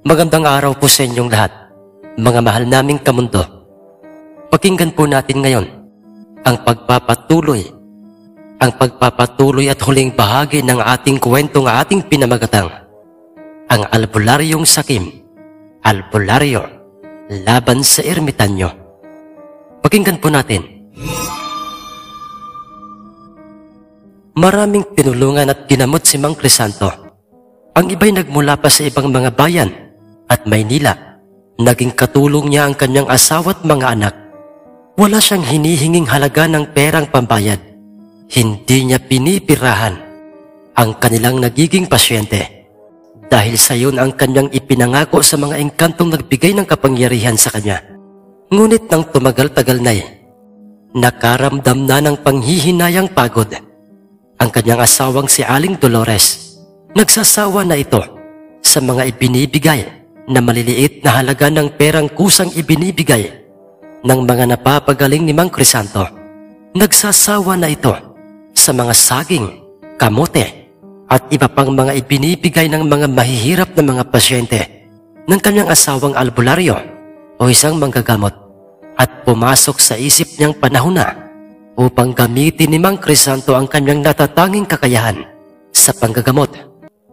Magandang araw po sa inyong lahat, mga mahal naming kamundo. Pakinggan po natin ngayon ang pagpapatuloy at huling bahagi ng ating kwentong ating pinamagatang, ang Albularyong Sakim, Albularyo, laban sa ermitanyo. Pakinggan po natin. Maraming tinulungan at ginamot si Mang Crisanto. Ang iba'y nagmula pa sa ibang mga bayan at Maynila. Naging katulong niya ang kanyang asawa at mga anak. Wala siyang hinihinging halaga ng perang pambayad. Hindi niya pinipirahan ang kanilang nagiging pasyente. Dahil sa iyon ang kanyang ipinangako sa mga engkantong nagbigay ng kapangyarihan sa kanya. Ngunit nang tumagal-tagal na'y nakaramdam na ng panghihinayang pagod ang kanyang asawang si Aling Dolores. Nagsasawa na ito sa mga ibinibigay na maliliit na halaga ng perang kusang ibinibigay ng mga napapagaling ni Mang Crisanto. Nagsasawa na ito sa mga saging, kamote at iba pang mga ibinibigay ng mga mahihirap na mga pasyente ng kanyang asawang albularyo o isang manggagamot, at pumasok sa isip niyang panahon na upang gamitin ni Mang Crisanto ang kanyang natatanging kakayahan sa panggagamot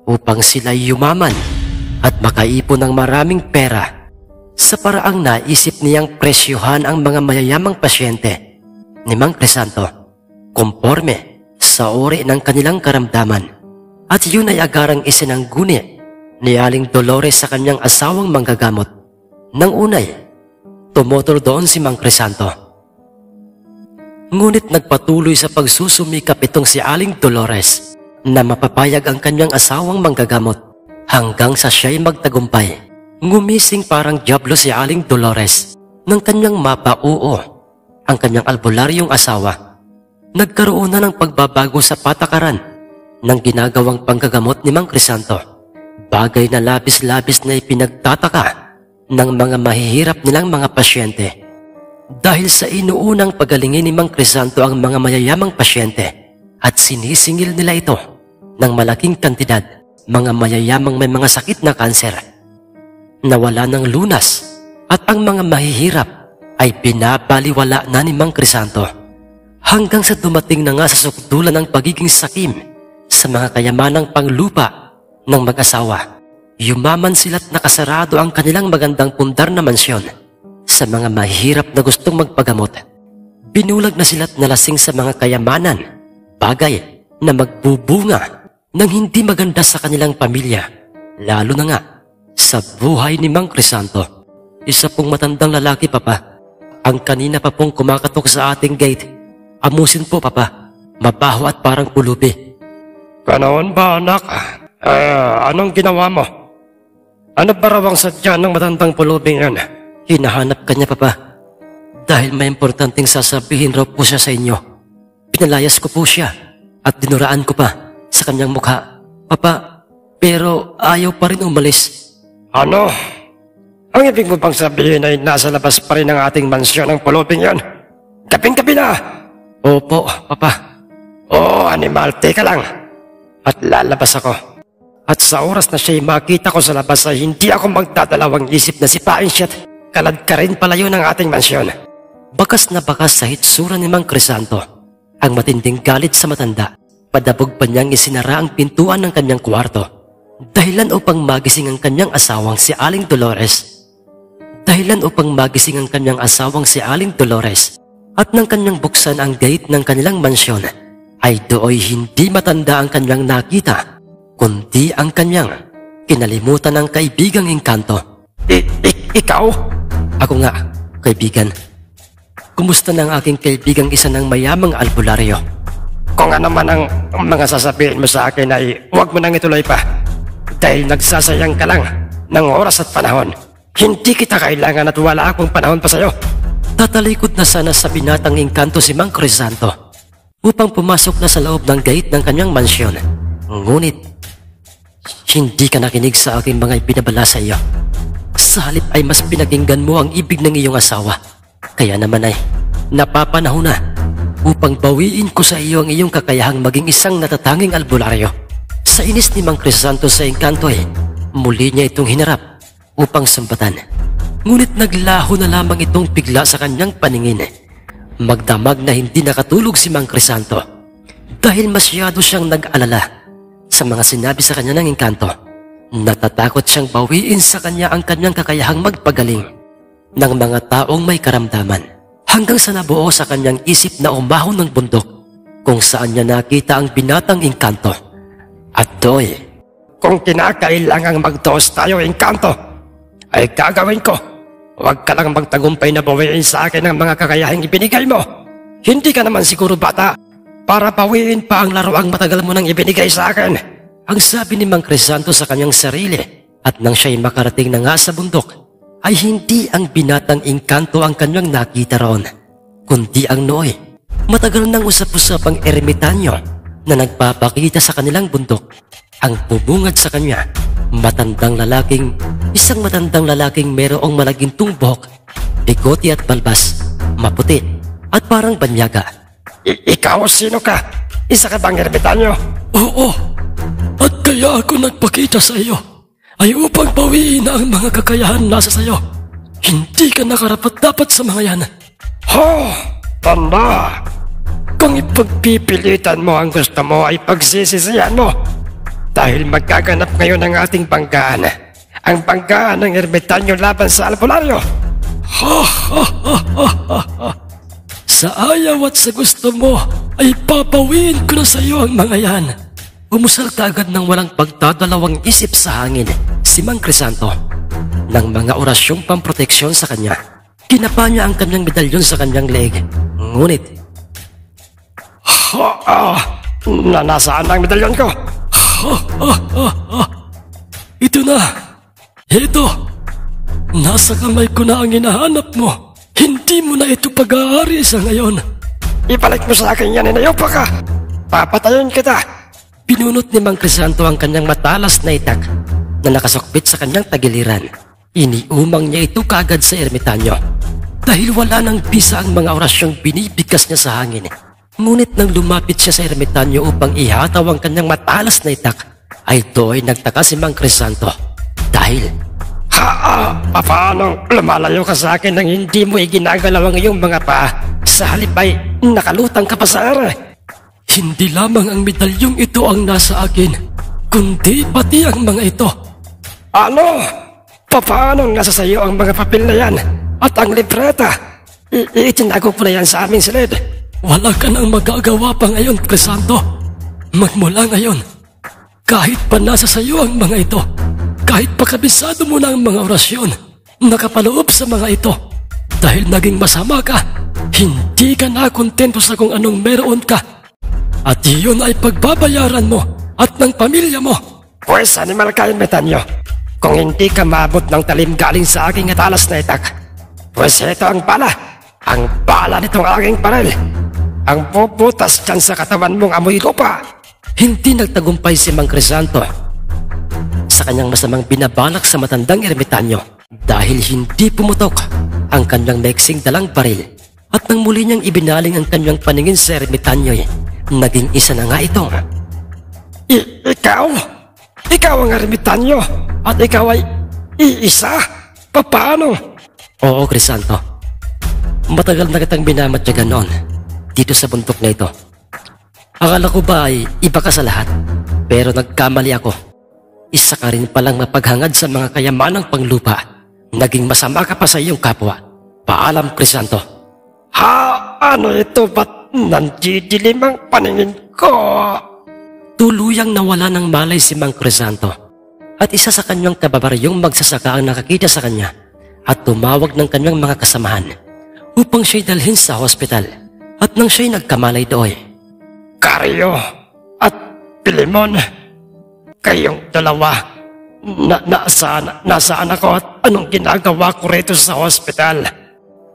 upang sila'y yumaman at makaipon ng maraming pera sa paraang naisip niyang presyuhan ang mga mayayamang pasyente ni Mang Crisanto konporme sa uri ng kanilang karamdaman. At yun ay agarang isinangguni ni Aling Dolores sa kanyang asawang manggagamot. Nang unay, tumutol doon si Mang Crisanto. Ngunit nagpatuloy sa pagsusumikap itong si Aling Dolores na mapapayag ang kanyang asawang manggagamot hanggang sa siya'y magtagumpay. Ngumising parang diablo si Aling Dolores nang kanyang mapauo ang kanyang albularyong asawa. Nagkaroon na ng pagbabago sa patakaran ng ginagawang panggagamot ni Mang Crisanto, bagay na labis-labis na ipinagtataka ng mga mahihirap nilang mga pasyente. Dahil sa inuunang pagalingin ni Mang Crisanto ang mga mayayamang pasyente at sinisingil nila ito ng malaking kantidad, mga mayayamang may mga sakit na kanser, nawala ng lunas, at ang mga mahihirap ay pinabaliwala na ni Mang Crisanto, hanggang sa dumating na nga sa sukdulan ng pagiging sakim sa mga kayamanang panglupa ng mag-asawa. Yumaman sila't nakasarado ang kanilang magandang pundar na mansyon sa mga mahirap na gustong magpagamot. Binulag na sila't nalasing sa mga kayamanan, bagay na magbubunga ng hindi maganda sa kanilang pamilya, lalo na nga sa buhay ni Mang Crisanto. Isa pong matandang lalaki, Papa, ang kanina pa pong kumakatok sa ating gate. Amusin po, Papa, mabaho at parang pulubi. Ganoon ba, anak? Anong ginawa mo? Ano ba raw ang sadya ng matandang pulubing yan? Hinahanap ka niya, Papa, dahil may importanteng sasabihin raw po siya sa inyo. Pinalayas ko po siya at dinuraan ko pa sa kanyang mukha, Papa, pero ayaw pa rin umalis. Ano? Ang ibig mo bang sabihin ay nasa labas pa rin ng ating mansyon ng pulubing yan? Kaping-kapi na! Opo, Papa. Oo, animal, teka lang. At lalabas ako. At sa oras na siya'y makita ko sa labas ay hindi ako magdadalawang isip na sipain siya't kalad ka rin palayo ng ating mansyon. Bakas na bakas sa hitsura ni Mang Crisanto ang matinding galit sa matanda. Padabog pa niyang isinara ang pintuan ng kanyang kwarto, dahilan upang magising ang kanyang asawang si Aling Dolores. At nang kanyang buksan ang gate ng kanilang mansyon, ay dooy hindi matanda ang kanyang nakita, kundi ang kanyang kinalimutan ng kaibigang engkanto. Ikaw? Ako nga, kaibigan. Kumusta na ang aking kaibigang isa ng mayamang albularyo? Kung ano man ang mga sasabihin mo sa akin ay huwag mo nang ituloy pa, dahil nagsasayang ka lang ng oras at panahon. Hindi kita kailangan at wala akong panahon pa sa'yo. Tatalikod na sana sa binatang engkanto si Mang Crisanto upang pumasok na sa loob ng gate ng kanyang mansyon. Ngunit, hindi ka nakinig sa aking mga ipinabala sa iyo. Sa halip ay mas pinakinggan mo ang ibig ng iyong asawa. Kaya naman ay napapanahon na upang bawiin ko sa iyo ang iyong kakayahang maging isang natatanging albularyo. Sa inis ni Mang Crisanto sa engkanto ay muli niya itong hinarap upang sumbatan. Ngunit naglaho na lamang itong bigla sa kanyang paningin. Magdamag na hindi nakatulog si Mang Crisanto dahil masyado siyang nag-alala sa mga sinabi sa kanya ng engkanto. Natatakot siyang bawiin sa kanya ang kanyang kakayahang magpagaling ng mga taong may karamdaman, hanggang sa nabuo sa kanyang isip na umahon ng bundok kung saan niya nakita ang binatang engkanto. At doy, kung kinakailangang magtuos tayo, engkanto, ay gagawin ko. Huwag ka lang magtagumpay na bawiin sa akin ang mga kakayahang ibinigay mo. Hindi ka naman siguro bata para bawiin pa ang laruang matagal mo nang ibinigay sa akin. Ang sabi ni Mang Crisanto sa kanyang sarili. At nang siya'y makarating na nga sa bundok, ay hindi ang binatang engkanto ang kanyang nakita roon, kundi ang Noy. Matagal nang usap-usap ang ermitanyo na nagpapakita sa kanilang bundok. Ang bubungad sa kanya, isang matandang lalaking mayroong malagintong buhok, bigote at balbas, maputi at parang banyaga. Ikaw sino ka? Isa ka bang ermitanyo? Oo, at kaya ako nagpakita sa iyo ay upang bawiin na ang mga kakayahan nasa sa iyo. Hindi ka nakarapat-dapat sa mga yan. Tanda! Kung ipagpipilitan mo ang gusto mo ay pagsisisihan mo. Dahil magkaganap ngayon ang ating banggaan. Ang banggaan ng ermitanyo laban sa albularyo. Sa ayaw at sa gusto mo ay papawiin ko na sa iyo ang mga yan. Umusal kaagad ng walang pagdadalawang isip sa hangin si Mang Crisanto ng mga orasyong pamproteksyon sa kanya. Kinapa niya ang kanyang medalyon sa kanyang leeg. Ngunit, nasaan ang medalyon ko? Ito na. Ito. Nasa kamay ko na ang hinahanap mo. Hindi mo na ito pag-aari sa ngayon. Ibalik mo sa akin yan, inayo pa ka. Papatayin kita. Pinunot ni Mang Crisanto ang kanyang matalas na itak na nakasukbit sa kanyang tagiliran. Iniumang niya ito kaagad sa ermitanyo dahil wala nang bisa ang mga orasyong binibigkas niya sa hangin. Ngunit nang lumapit siya sa ermitanyo upang ihataw ang kanyang matalas na itak, ay do'y nagtaka si Mang Crisanto dahil, paano lumalayo ka sa akin nang hindi mo iginagalaw ang iyong mga paa? Sa halip ay nakalutang ka pa sa ere. Hindi lamang ang medalyong ito ang nasa akin, kundi pati ang mga ito. Ano? Paano nasa sa iyo ang mga papel na yan? At ang libreta? Itinago ko na yan sa aming silid. Wala ka nang magagawa pa ngayon, Crisanto. Magmula ngayon, kahit pa nasa sa iyo ang mga ito, kahit pa kabisado mo na ang mga orasyon, nakapaloob sa mga ito, dahil naging masama ka, hindi ka na kontento sa kung anong meron ka. At iyon ay pagbabayaran mo at ng pamilya mo. Pues animal ka, ermitanyo. Kung hindi ka maabot ng talim galing sa aking atalas na itak, pues ito ang bala nitong aking baril. Ang puputas dyan sa katawan mong amoy lupa. Hindi nagtagumpay si Mang Crisanto sa kanyang masamang binabalak sa matandang ermitanyo dahil hindi pumutok ang kanyang maiksing dalang baril. At nang muli niyang ibinaling ang kanyang paningin sa ermitanyo, naging isa na nga ito. Ikaw ang ermitanyo at ikaw ay iisa? Paano? Oo, Crisanto. Matagal na kitang binamatyagan noon dito sa bundok na ito. Akala ko ba ay iba ka sa lahat, pero nagkamali ako. Isa ka rin palang mapaghangad sa mga kayamanang panglupa. Naging masama ka pa sa iyong kapwa. Paalam, Crisanto. Ano ito? Ba't nandidilim ang paningin ko? Tuluyang nawala ng malay si Mang Crisanto at isa sa kanyang kababaryong magsasaka ang nakakita sa kanya at tumawag ng kanyang mga kasamahan upang siya'y dalhin sa hospital. At nang siya'y nagkamalay doon, Carlo at Pilemon, kayong dalawa, nasaan ako at anong ginagawa ko rito sa hospital?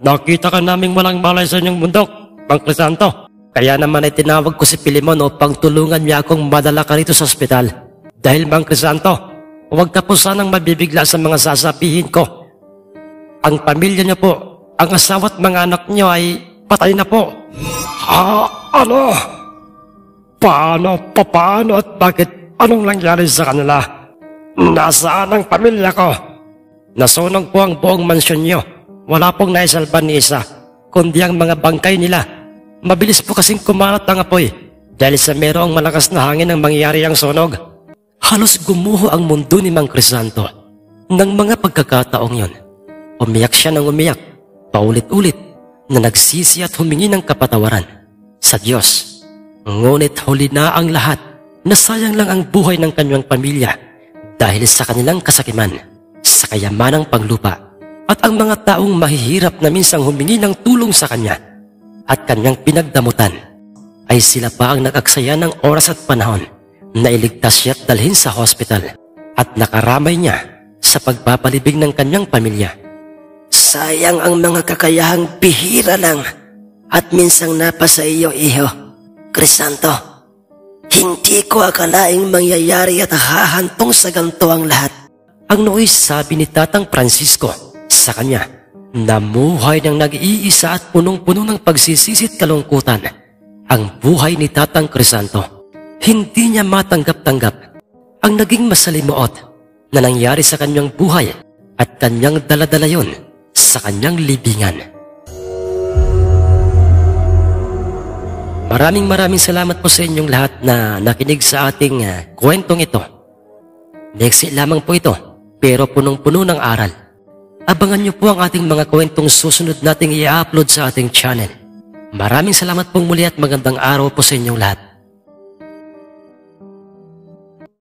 Nakita ka naming walang malay sa inyong bundok, Mang Crisanto. Kaya naman ay tinawag ko si Pilemon upang tulungan niya akong madala ka rito sa ospital. Dahil Mang Crisanto, huwag ka po sanang mabibigla sa mga sasabihin ko. Ang pamilya niyo po, ang asawa at mga anak niyo ay patay na po. Ano? Paano at bakit? Anong nangyari sa kanila? Nasaan ang pamilya ko? Nasunog po ang buong mansyon nyo. Wala pong naisalba ni isa, kundi ang mga bangkay nila. Mabilis po kasing kumalat ang apoy dahil sa merong malakas na hangin ang mangyayari ang sunog. Halos gumuho ang mundo ni Mang Crisanto. Nang mga pagkakataong yon, umiyak siya ng umiyak, paulit-ulit na nagsisi at humingi ng kapatawaran sa Diyos. Ngunit huli na ang lahat. Nasayang lang ang buhay ng kanyang pamilya dahil sa kanilang kasakiman, sa kayamanang panglupa, at ang mga taong mahihirap na minsang humingi ng tulong sa kanya at kanyang pinagdamutan, ay sila pa ang nag-aksaya ng oras at panahon na iligtas siya at dalhin sa hospital at nakaramay niya sa pagpapalibing ng kanyang pamilya. Sayang ang mga kakayahang bihira lang at minsang napasa iyo, iho. Crisanto, hindi ko akalaing mangyayari at hahantong sa ganito ang lahat. Ang nooy sabi ni Tatang Francisco sa kanya, namuhay ng nag-iisa at punong-puno ng pagsisisit kalungkutan ang buhay ni Tatang Crisanto. Hindi niya matanggap-tanggap ang naging masalimuot na nangyari sa kanyang buhay at kanyang daladala yon sa kanyang libingan. Maraming salamat po sa inyong lahat na nakinig sa ating kwentong ito. Next lamang po ito, pero punong-puno ng aral. Abangan niyo po ang ating mga kwentong susunod nating i-upload sa ating channel. Maraming salamat pong muli at magandang araw po sa inyong lahat.